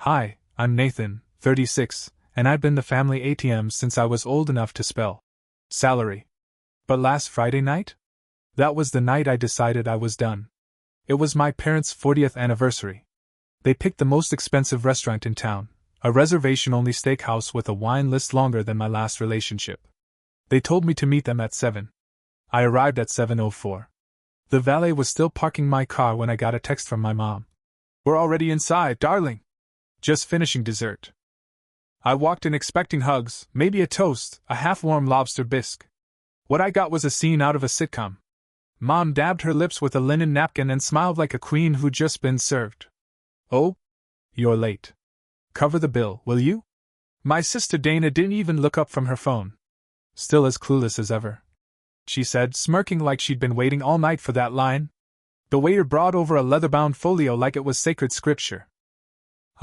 Hi, I'm Nathan, 36, and I've been the family ATM since I was old enough to spell salary. But last Friday night? That was the night I decided I was done. It was my parents' 40th anniversary. They picked the most expensive restaurant in town, a reservation-only steakhouse with a wine list longer than my last relationship. They told me to meet them at 7. I arrived at 7:04. The valet was still parking my car when I got a text from my mom. "We're already inside, darling. Just finishing dessert." I walked in expecting hugs, maybe a toast, a half-warm lobster bisque. What I got was a scene out of a sitcom. Mom dabbed her lips with a linen napkin and smiled like a queen who'd just been served. "Oh? You're late. Cover the bill, will you?" My sister Dana didn't even look up from her phone. "Still as clueless as ever," she said, smirking like she'd been waiting all night for that line. The waiter brought over a leather-bound folio like it was sacred scripture.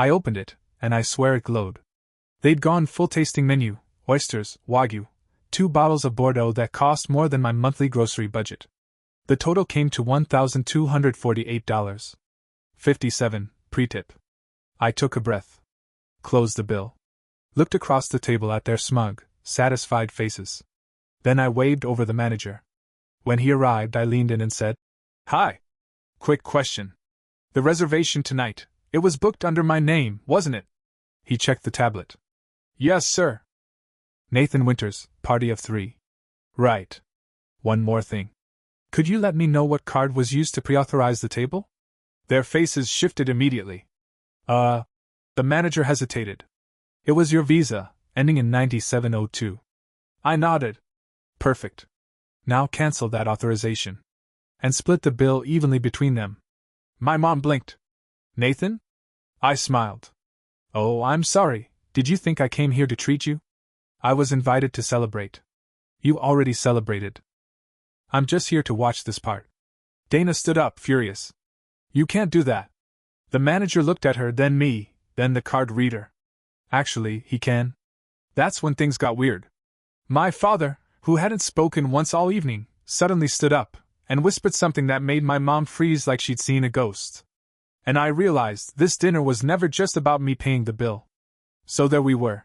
I opened it, and I swear it glowed. They'd gone full-tasting menu, oysters, wagyu, 2 bottles of Bordeaux that cost more than my monthly grocery budget. The total came to $1,248.57, pre-tip. I took a breath. Closed the bill. Looked across the table at their smug, satisfied faces. Then I waved over the manager. When he arrived, I leaned in and said, "Hi. Quick question. The reservation tonight, it was booked under my name, wasn't it?" He checked the tablet. "Yes, sir." "Nathan Winters, party of 3. "Right. One more thing. Could you let me know what card was used to pre-authorize the table?" Their faces shifted immediately. The manager hesitated. "It was your Visa, ending in 9702. I nodded. "Perfect. Now cancel that authorization. And split the bill evenly between them." My mom blinked. "Nathan?" I smiled. "Oh, I'm sorry. Did you think I came here to treat you? I was invited to celebrate." "You already celebrated. I'm just here to watch this part." Dana stood up, furious. "You can't do that." The manager looked at her, then me, then the card reader. "Actually, he can." That's when things got weird. My father, who hadn't spoken once all evening, suddenly stood up and whispered something that made my mom freeze like she'd seen a ghost. And I realized this dinner was never just about me paying the bill. So there we were.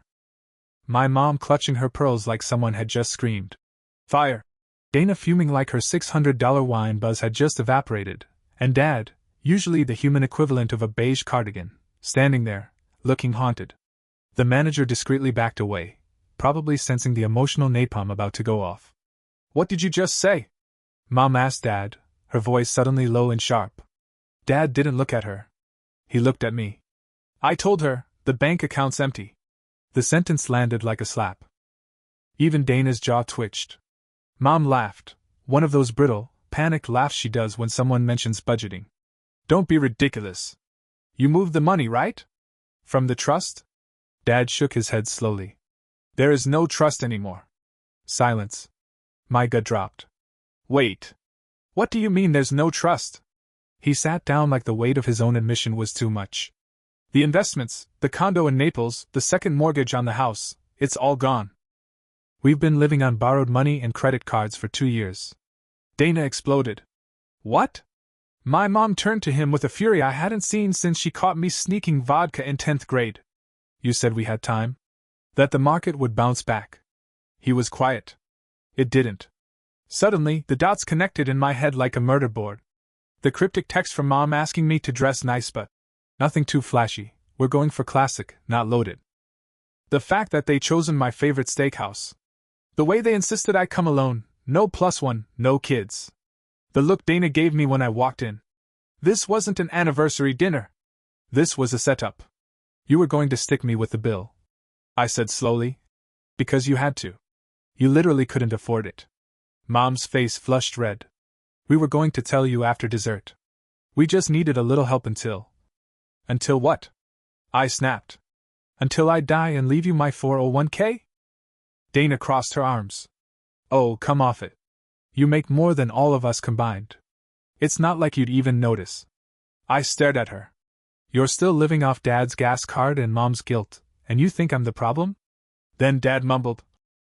My mom clutching her pearls like someone had just screamed, "Fire!" Dana fuming like her $600 wine buzz had just evaporated, and Dad, usually the human equivalent of a beige cardigan, standing there, looking haunted. The manager discreetly backed away, probably sensing the emotional napalm about to go off. "What did you just say?" Mom asked Dad, her voice suddenly low and sharp. Dad didn't look at her. He looked at me. "I told her, the bank account's empty." The sentence landed like a slap. Even Dana's jaw twitched. Mom laughed, one of those brittle, panicked laughs she does when someone mentions budgeting. "Don't be ridiculous. You moved the money, right? From the trust?" Dad shook his head slowly. "There is no trust anymore." Silence. My gut dropped. "Wait. What do you mean there's no trust?" He sat down like the weight of his own admission was too much. "The investments, the condo in Naples, the second mortgage on the house, it's all gone. We've been living on borrowed money and credit cards for 2 years. Dana exploded. "What?" My mom turned to him with a fury I hadn't seen since she caught me sneaking vodka in 10th grade. "You said we had time? That the market would bounce back." He was quiet. It didn't. Suddenly, the dots connected in my head like a murder board. The cryptic text from Mom asking me to dress nice but nothing too flashy. We're going for classic, not loaded. The fact that they'd chosen my favorite steakhouse. The way they insisted I come alone, no +1, no kids. The look Dana gave me when I walked in. This wasn't an anniversary dinner. This was a setup. "You were going to stick me with the bill," I said slowly. "Because you had to. You literally couldn't afford it." Mom's face flushed red. "We were going to tell you after dessert. We just needed a little help until..." "Until what?" I snapped. "Until I die and leave you my 401k? Dana crossed her arms. "Oh, come off it. You make more than all of us combined. It's not like you'd even notice." I stared at her. "You're still living off Dad's gas card and Mom's guilt, and you think I'm the problem?" Then Dad mumbled,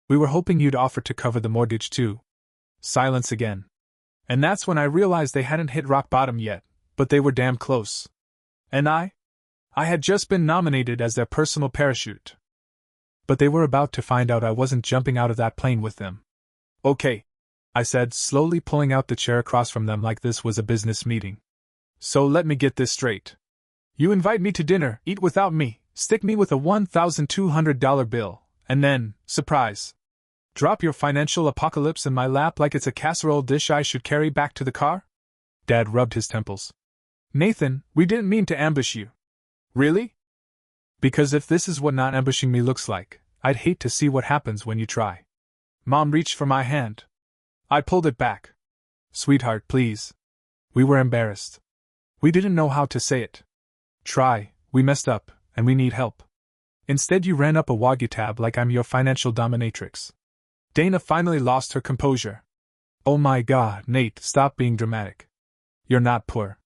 "We were hoping you'd offer to cover the mortgage too." Silence again. And that's when I realized they hadn't hit rock bottom yet, but they were damn close. And I I had just been nominated as their personal parachute. But they were about to find out I wasn't jumping out of that plane with them. Okay, I said, slowly pulling out the chair across from them like this was a business meeting. So let me get this straight. You invite me to dinner, eat without me, stick me with a $1,200 bill, and then, surprise, drop your financial apocalypse in my lap like it's a casserole dish I should carry back to the car? Dad rubbed his temples. Nathan, we didn't mean to ambush you. Really? Because if this is what not ambushing me looks like, I'd hate to see what happens when you try. Mom reached for my hand. I pulled it back. Sweetheart, please. We were embarrassed. We didn't know how to say it. Try, we messed up, and we need help. Instead you ran up a wagyu tab like I'm your financial dominatrix. Dana finally lost her composure. Oh my God, Nate, stop being dramatic. You're not poor.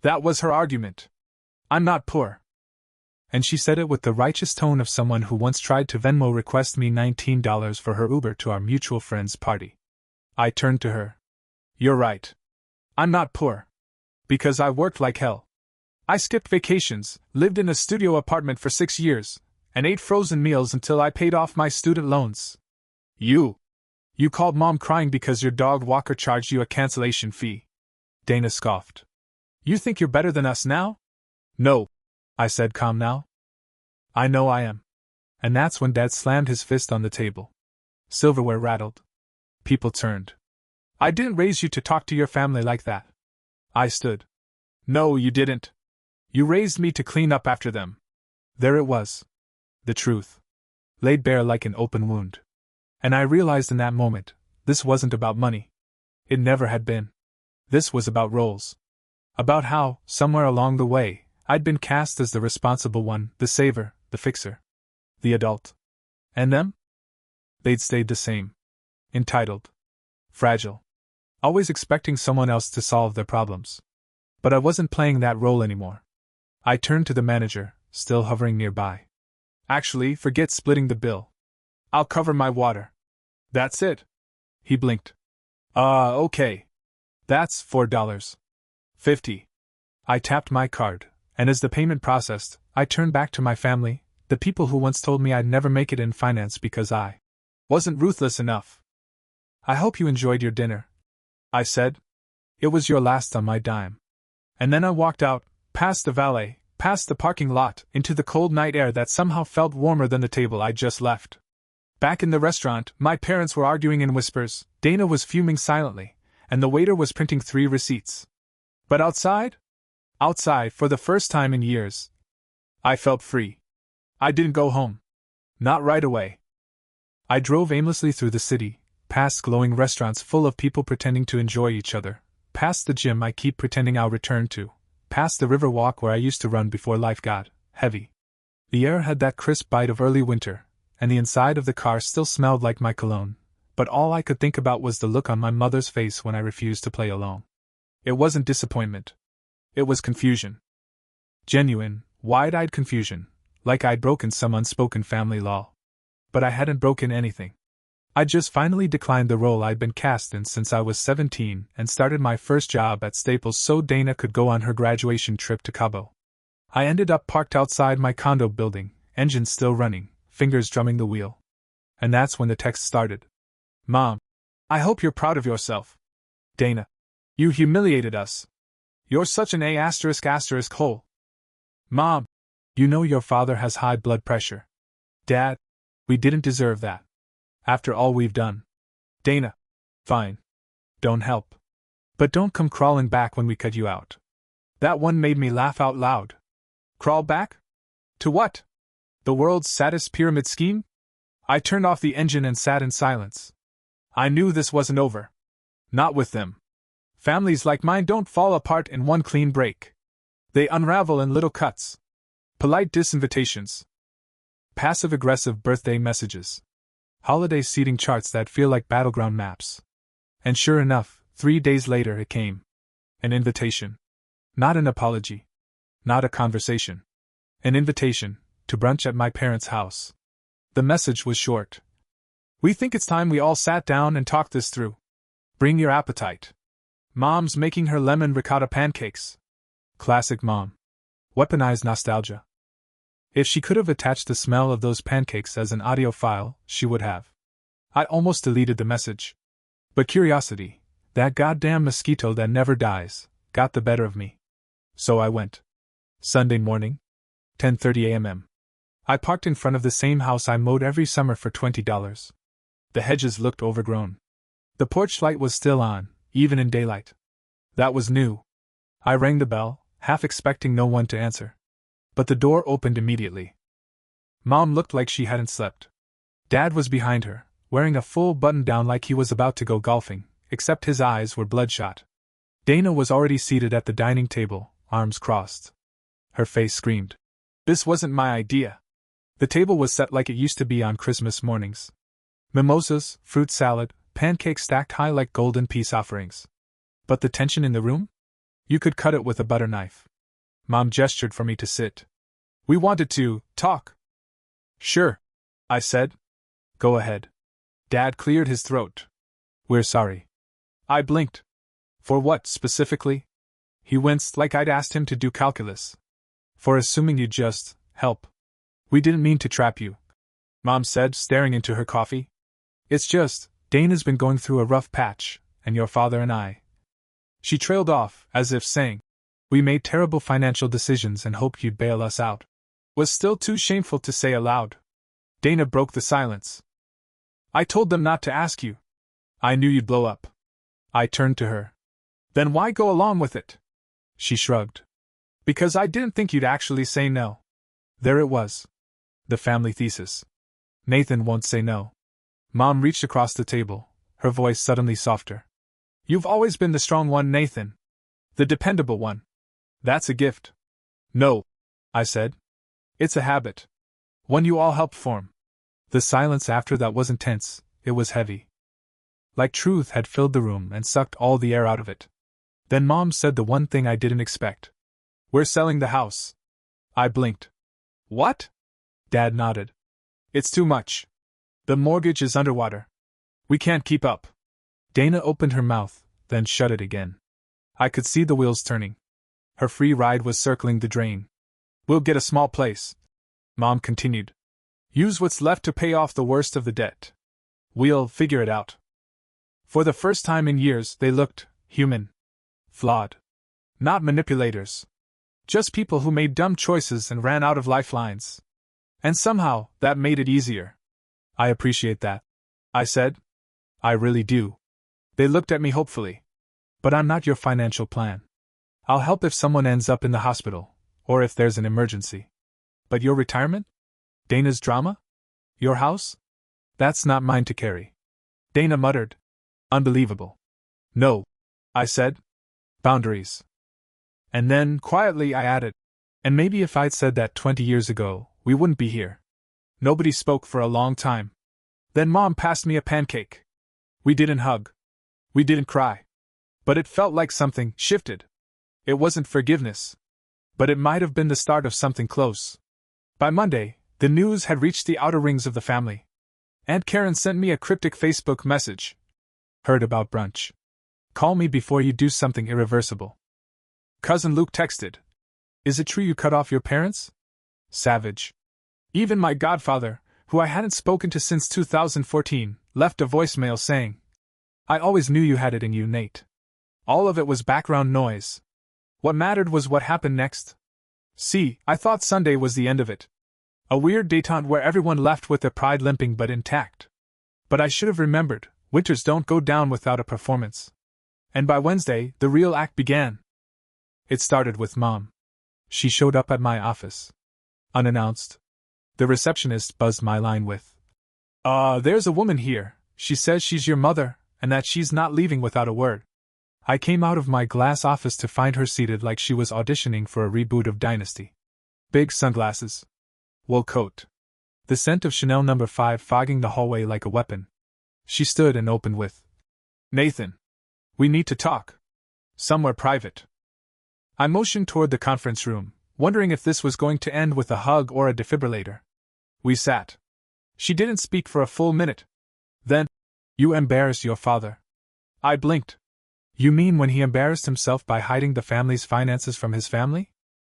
That was her argument. I'm not poor. And she said it with the righteous tone of someone who once tried to Venmo request me $19 for her Uber to our mutual friend's party. I turned to her. You're right. I'm not poor. Because I worked like hell. I skipped vacations, lived in a studio apartment for 6 years, and ate frozen meals until I paid off my student loans. You called Mom crying because your dog walker charged you a cancellation fee. Dana scoffed. You think you're better than us now? No, I said, calm now. I know I am. And that's when Dad slammed his fist on the table. Silverware rattled. People turned. I didn't raise you to talk to your family like that. I stood. No, you didn't. You raised me to clean up after them. There it was. The truth. Laid bare like an open wound. And I realized in that moment, this wasn't about money. It never had been. This was about roles. About how, somewhere along the way, I'd been cast as the responsible one, the saver, the fixer. The adult. And them? They'd stayed the same. Entitled. Fragile. Always expecting someone else to solve their problems. But I wasn't playing that role anymore. I turned to the manager, still hovering nearby. Actually, forget splitting the bill. I'll cover my water. That's it. He blinked. Okay. That's $4.50. I tapped my card, and as the payment processed, I turned back to my family, the people who once told me I'd never make it in finance because I wasn't ruthless enough. I hope you enjoyed your dinner, I said. It was your last on my dime. And then I walked out, past the valet, past the parking lot, into the cold night air that somehow felt warmer than the table I'd just left. Back in the restaurant, my parents were arguing in whispers, Dana was fuming silently, and the waiter was printing 3 receipts. But outside, for the first time in years, I felt free. I didn't go home. Not right away. I drove aimlessly through the city, past glowing restaurants full of people pretending to enjoy each other, past the gym I keep pretending I'll return to, past the river walk where I used to run before life got heavy. The air had that crisp bite of early winter, and the inside of the car still smelled like my cologne, but all I could think about was the look on my mother's face when I refused to play along. It wasn't disappointment. It was confusion. Genuine, wide-eyed confusion, like I'd broken some unspoken family law. But I hadn't broken anything. I'd just finally declined the role I'd been cast in since I was 17 and started my first job at Staples so Dana could go on her graduation trip to Cabo. I ended up parked outside my condo building, engine still running, fingers drumming the wheel. And that's when the text started. Mom, I hope you're proud of yourself. Dana, you humiliated us. You're such an A***** hole. Mom, you know your father has high blood pressure. Dad, we didn't deserve that. After all we've done. Dana, fine. Don't help. But don't come crawling back when we cut you out. That one made me laugh out loud. Crawl back? To what? The world's saddest pyramid scheme? I turned off the engine and sat in silence. I knew this wasn't over. Not with them. Families like mine don't fall apart in one clean break. They unravel in little cuts. Polite disinvitations. Passive-aggressive birthday messages. Holiday seating charts that feel like battleground maps. And sure enough, 3 days later it came. An invitation. Not an apology. Not a conversation. An invitation to brunch at my parents' house. The message was short. We think it's time we all sat down and talked this through. Bring your appetite. Mom's making her lemon ricotta pancakes. Classic Mom. Weaponized nostalgia. If she could have attached the smell of those pancakes as an audio file, she would have. I almost deleted the message. But curiosity, that goddamn mosquito that never dies, got the better of me. So I went. Sunday morning, 10:30 a.m. I parked in front of the same house I mowed every summer for $20. The hedges looked overgrown. The porch light was still on, even in daylight. That was new. I rang the bell, half expecting no one to answer. But the door opened immediately. Mom looked like she hadn't slept. Dad was behind her, wearing a full button-down like he was about to go golfing, except his eyes were bloodshot. Dana was already seated at the dining table, arms crossed. Her face screamed. This wasn't my idea. The table was set like it used to be on Christmas mornings. Mimosas, fruit salad, pancakes stacked high like golden peace offerings. But the tension in the room? You could cut it with a butter knife. Mom gestured for me to sit. We wanted to talk. Sure, I said. Go ahead. Dad cleared his throat. We're sorry. I blinked. For what, specifically? He winced like I'd asked him to do calculus. For assuming you'd just help. We didn't mean to trap you, Mom said, staring into her coffee. It's just, Dana's been going through a rough patch, and your father and I. She trailed off, as if saying, we made terrible financial decisions and hoped you'd bail us out. Was still too shameful to say aloud. Dana broke the silence. I told them not to ask you. I knew you'd blow up. I turned to her. Then why go along with it? She shrugged. Because I didn't think you'd actually say no. There it was. The family thesis. Nathan won't say no. Mom reached across the table, her voice suddenly softer. You've always been the strong one, Nathan. The dependable one. That's a gift. No, I said. It's a habit. One you all helped form. The silence after that wasn't tense, it was heavy. Like truth had filled the room and sucked all the air out of it. Then Mom said the one thing I didn't expect. We're selling the house. I blinked. What? Dad nodded. It's too much. The mortgage is underwater. We can't keep up. Dana opened her mouth, then shut it again. I could see the wheels turning. Her free ride was circling the drain. We'll get a small place, Mom continued. Use what's left to pay off the worst of the debt. We'll figure it out. For the first time in years, they looked human. Flawed. Not manipulators. Just people who made dumb choices and ran out of lifelines. And somehow, that made it easier. I appreciate that, I said. I really do. They looked at me hopefully. But I'm not your financial plan. I'll help if someone ends up in the hospital, or if there's an emergency. But your retirement? Dana's drama? Your house? That's not mine to carry. Dana muttered. Unbelievable. No, I said. Boundaries. And then, quietly, I added, and maybe if I'd said that 20 years ago, we wouldn't be here. Nobody spoke for a long time. Then Mom passed me a pancake. We didn't hug. We didn't cry. But it felt like something shifted. It wasn't forgiveness. But it might have been the start of something close. By Monday, the news had reached the outer rings of the family. Aunt Karen sent me a cryptic Facebook message. Heard about brunch. Call me before you do something irreversible. Cousin Luke texted. Is it true you cut off your parents? Savage. Even my godfather, who I hadn't spoken to since 2014, left a voicemail saying, I always knew you had it in you, Nate. All of it was background noise. What mattered was what happened next. See, I thought Sunday was the end of it. A weird détente where everyone left with their pride limping but intact. But I should have remembered, winters don't go down without a performance. And by Wednesday, the real act began. It started with Mom. She showed up at my office. Unannounced. The receptionist buzzed my line with, there's a woman here. She says she's your mother, and that she's not leaving without a word. I came out of my glass office to find her seated like she was auditioning for a reboot of Dynasty. Big sunglasses. Wool coat. The scent of Chanel No. 5 fogging the hallway like a weapon. She stood and opened with, Nathan. We need to talk. Somewhere private. I motioned toward the conference room, wondering if this was going to end with a hug or a defibrillator. We sat. She didn't speak for a full minute. Then, you embarrassed your father. I blinked. You mean when he embarrassed himself by hiding the family's finances from his family?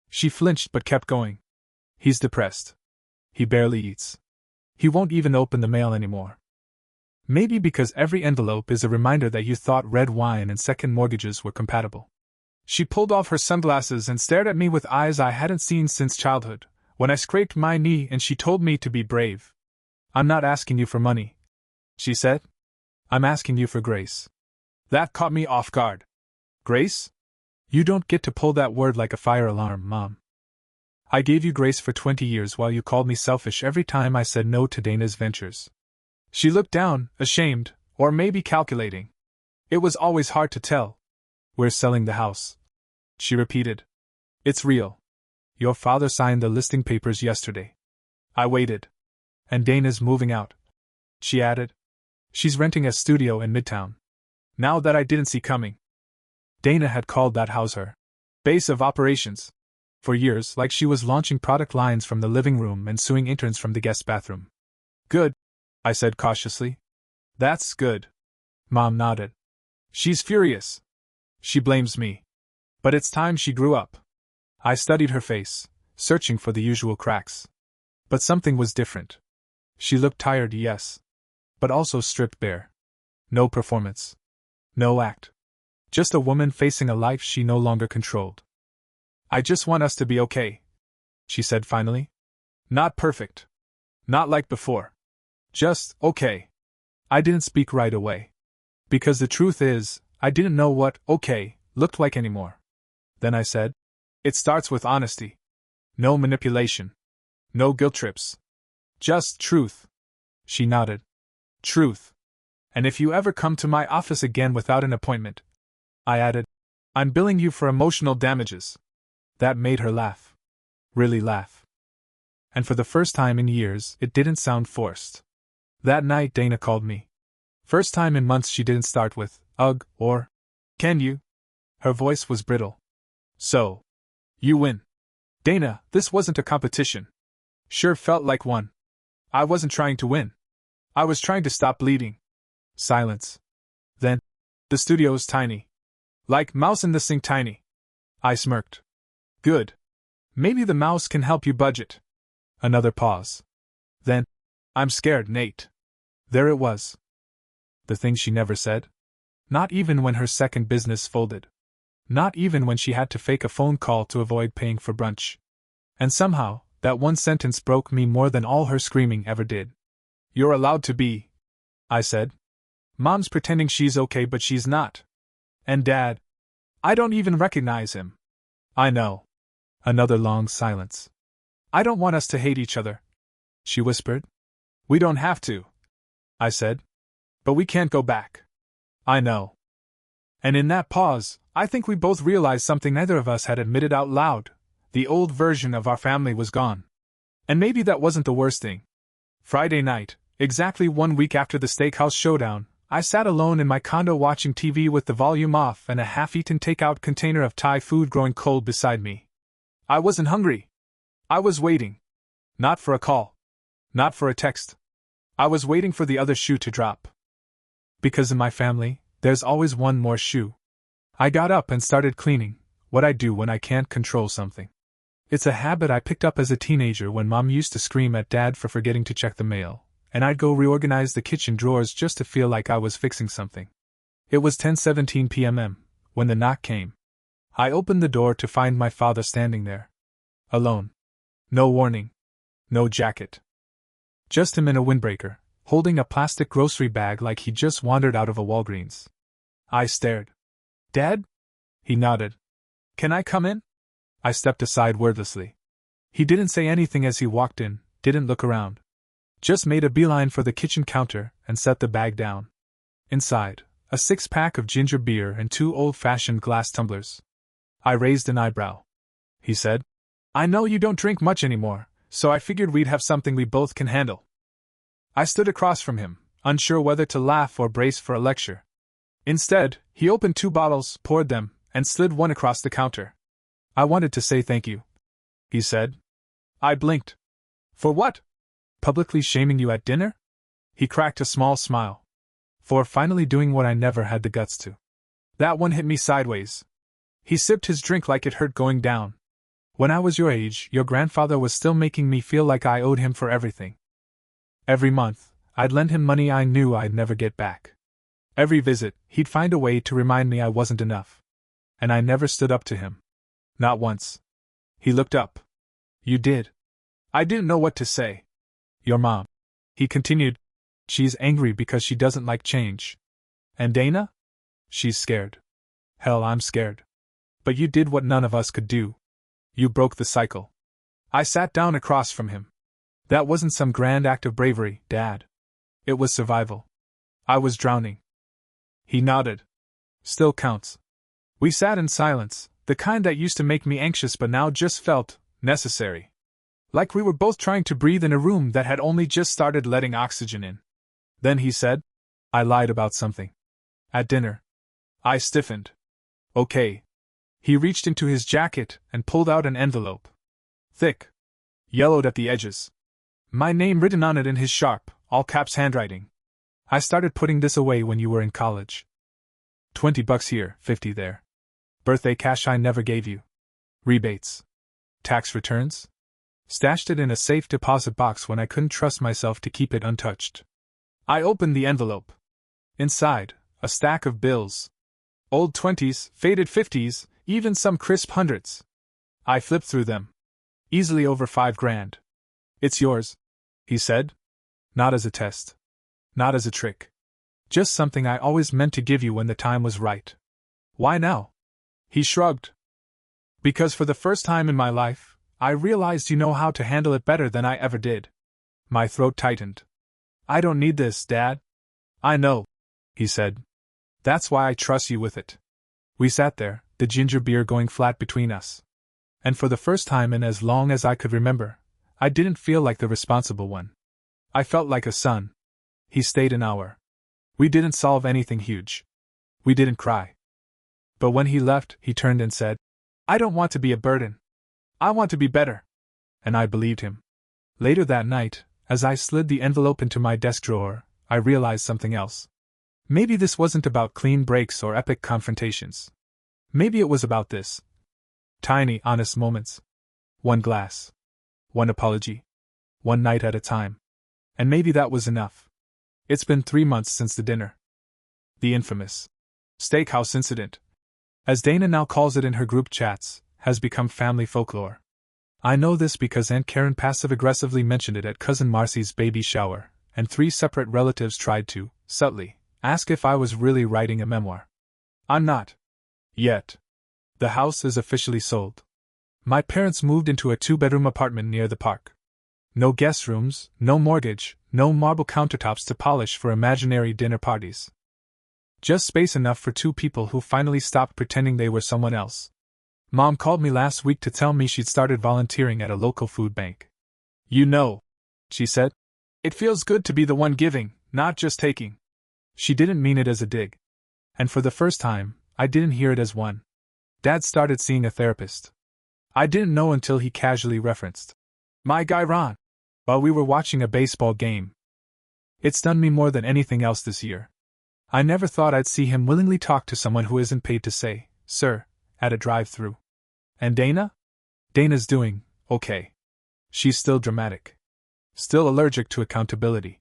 She flinched but kept going. He's depressed. He barely eats. He won't even open the mail anymore. Maybe because every envelope is a reminder that you thought red wine and second mortgages were compatible. She pulled off her sunglasses and stared at me with eyes I hadn't seen since childhood, when I scraped my knee and she told me to be brave. I'm not asking you for money, she said. I'm asking you for grace. That caught me off guard. Grace? You don't get to pull that word like a fire alarm, Mom. I gave you grace for 20 years while you called me selfish every time I said no to Dana's ventures. She looked down, ashamed, or maybe calculating. It was always hard to tell. We're selling the house, she repeated. It's real. Your father signed the listing papers yesterday. I waited. And Dana's moving out, she added. She's renting a studio in Midtown. Now that I didn't see coming. Dana had called that house her base of operations. For years, like she was launching product lines from the living room and suing interns from the guest bathroom. Good, I said cautiously. That's good. Mom nodded. She's furious. She blames me. But it's time she grew up. I studied her face, searching for the usual cracks. But something was different. She looked tired, yes. But also stripped bare. No performance. No act. Just a woman facing a life she no longer controlled. I just want us to be okay, she said finally. Not perfect. Not like before. Just okay. I didn't speak right away. Because the truth is, I didn't know what okay looked like anymore. Then I said, it starts with honesty. No manipulation. No guilt trips. Just truth. She nodded. Truth. And if you ever come to my office again without an appointment, I added, I'm billing you for emotional damages. That made her laugh. Really laugh. And for the first time in years, it didn't sound forced. That night Dana called me. First time in months she didn't start with, ugh, or, can you? Her voice was brittle. So. You win. Dana, this wasn't a competition. Sure felt like one. I wasn't trying to win. I was trying to stop bleeding. Silence. Then. The studio's tiny. Like mouse in the sink tiny. I smirked. Good. Maybe the mouse can help you budget. Another pause. Then. I'm scared, Nate. There it was. The thing she never said. Not even when her second business folded. Not even when she had to fake a phone call to avoid paying for brunch. And somehow, that one sentence broke me more than all her screaming ever did. You're allowed to be, I said. Mom's pretending she's okay, but she's not. And Dad. I don't even recognize him. I know. Another long silence. I don't want us to hate each other, she whispered. We don't have to, I said. But we can't go back. I know. And in that pause, I think we both realized something neither of us had admitted out loud. The old version of our family was gone. And maybe that wasn't the worst thing. Friday night, exactly 1 week after the Steakhouse showdown, I sat alone in my condo watching TV with the volume off and a half-eaten takeout container of Thai food growing cold beside me. I wasn't hungry. I was waiting. Not for a call. Not for a text. I was waiting for the other shoe to drop. Because in my family, there's always one more shoe. I got up and started cleaning, what I do when I can't control something. It's a habit I picked up as a teenager when Mom used to scream at Dad for forgetting to check the mail, and I'd go reorganize the kitchen drawers just to feel like I was fixing something. It was 10:17 p.m. when the knock came. I opened the door to find my father standing there. Alone. No warning. No jacket. Just him in a windbreaker, holding a plastic grocery bag like he'd just wandered out of a Walgreens. I stared. Dad? He nodded. Can I come in? I stepped aside wordlessly. He didn't say anything as he walked in, didn't look around. Just made a beeline for the kitchen counter and set the bag down. Inside, a 6-pack of ginger beer and 2 old-fashioned glass tumblers. I raised an eyebrow. He said, I know you don't drink much anymore, so I figured we'd have something we both can handle. I stood across from him, unsure whether to laugh or brace for a lecture. Instead, he opened 2 bottles, poured them, and slid one across the counter. I wanted to say thank you, he said. I blinked. For what? Publicly shaming you at dinner? He cracked a small smile. For finally doing what I never had the guts to. That one hit me sideways. He sipped his drink like it hurt going down. When I was your age, your grandfather was still making me feel like I owed him for everything. Every month, I'd lend him money I knew I'd never get back. Every visit, he'd find a way to remind me I wasn't enough. And I never stood up to him. Not once. He looked up. You did. I didn't know what to say. Your mom, he continued. She's angry because she doesn't like change. And Dana? She's scared. Hell, I'm scared. But you did what none of us could do. You broke the cycle. I sat down across from him. That wasn't some grand act of bravery, Dad. It was survival. I was drowning. He nodded. Still counts. We sat in silence, the kind that used to make me anxious but now just felt necessary. Like we were both trying to breathe in a room that had only just started letting oxygen in. Then he said, I lied about something. At dinner. I stiffened. Okay. He reached into his jacket and pulled out an envelope. Thick. Yellowed at the edges. My name written on it in his sharp, all-caps handwriting. I started putting this away when you were in college. $20 here, 50 there. Birthday cash I never gave you. Rebates. Tax returns? Stashed it in a safe deposit box when I couldn't trust myself to keep it untouched. I opened the envelope. Inside, a stack of bills. Old 20s, faded 50s, even some crisp hundreds. I flipped through them. Easily over $5,000. It's yours, he said. Not as a test. Not as a trick. Just something I always meant to give you when the time was right. Why now? He shrugged. Because for the first time in my life, I realized you know how to handle it better than I ever did. My throat tightened. I don't need this, Dad. I know, he said. That's why I trust you with it. We sat there, the ginger beer going flat between us. And for the first time in as long as I could remember, I didn't feel like the responsible one. I felt like a son. He stayed an hour. We didn't solve anything huge. We didn't cry. But when he left, he turned and said, I don't want to be a burden. I want to be better. And I believed him. Later that night, as I slid the envelope into my desk drawer, I realized something else. Maybe this wasn't about clean breaks or epic confrontations. Maybe it was about this. Tiny, honest moments. One glass. One apology. One night at a time. And maybe that was enough. It's been 3 months since the dinner. The infamous Steakhouse incident, as Dana now calls it in her group chats, has become family folklore. I know this because Aunt Karen passive-aggressively mentioned it at Cousin Marcy's baby shower, and 3 separate relatives tried to, subtly, ask if I was really writing a memoir. I'm not. Yet. The house is officially sold. My parents moved into a 2-bedroom apartment near the park. No guest rooms, no mortgage, no marble countertops to polish for imaginary dinner parties. Just space enough for 2 people who finally stopped pretending they were someone else. Mom called me last week to tell me she'd started volunteering at a local food bank. You know, she said, it feels good to be the one giving, not just taking. She didn't mean it as a dig. And for the first time, I didn't hear it as one. Dad started seeing a therapist. I didn't know until he casually referenced my guy Ron, while we were watching a baseball game. It's done me more than anything else this year. I never thought I'd see him willingly talk to someone who isn't paid to say, sir, at a drive-thru. And Dana? Dana's doing okay. She's still dramatic. Still allergic to accountability.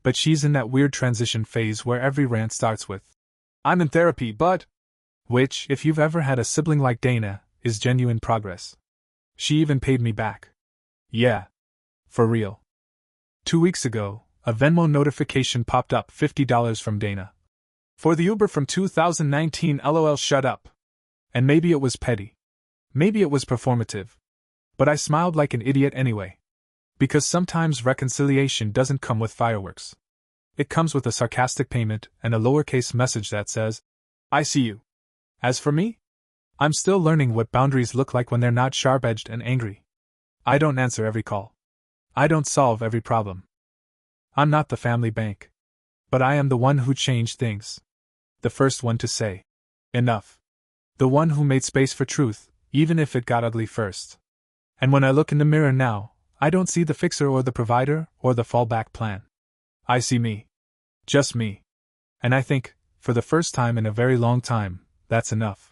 But she's in that weird transition phase where every rant starts with, I'm in therapy, but... Which, if you've ever had a sibling like Dana, is genuine progress. She even paid me back. Yeah. For real. 2 weeks ago, a Venmo notification popped up, $50 from Dana. For the Uber from 2019, LOL, shut up. And maybe it was petty. Maybe it was performative. But I smiled like an idiot anyway. Because sometimes reconciliation doesn't come with fireworks. It comes with a sarcastic payment and a lowercase message that says, I see you. As for me, I'm still learning what boundaries look like when they're not sharp-edged and angry. I don't answer every call. I don't solve every problem. I'm not the family bank. But I am the one who changed things. The first one to say, enough. The one who made space for truth, even if it got ugly first. And when I look in the mirror now, I don't see the fixer or the provider or the fallback plan. I see me. Just me. And I think, for the first time in a very long time, that's enough.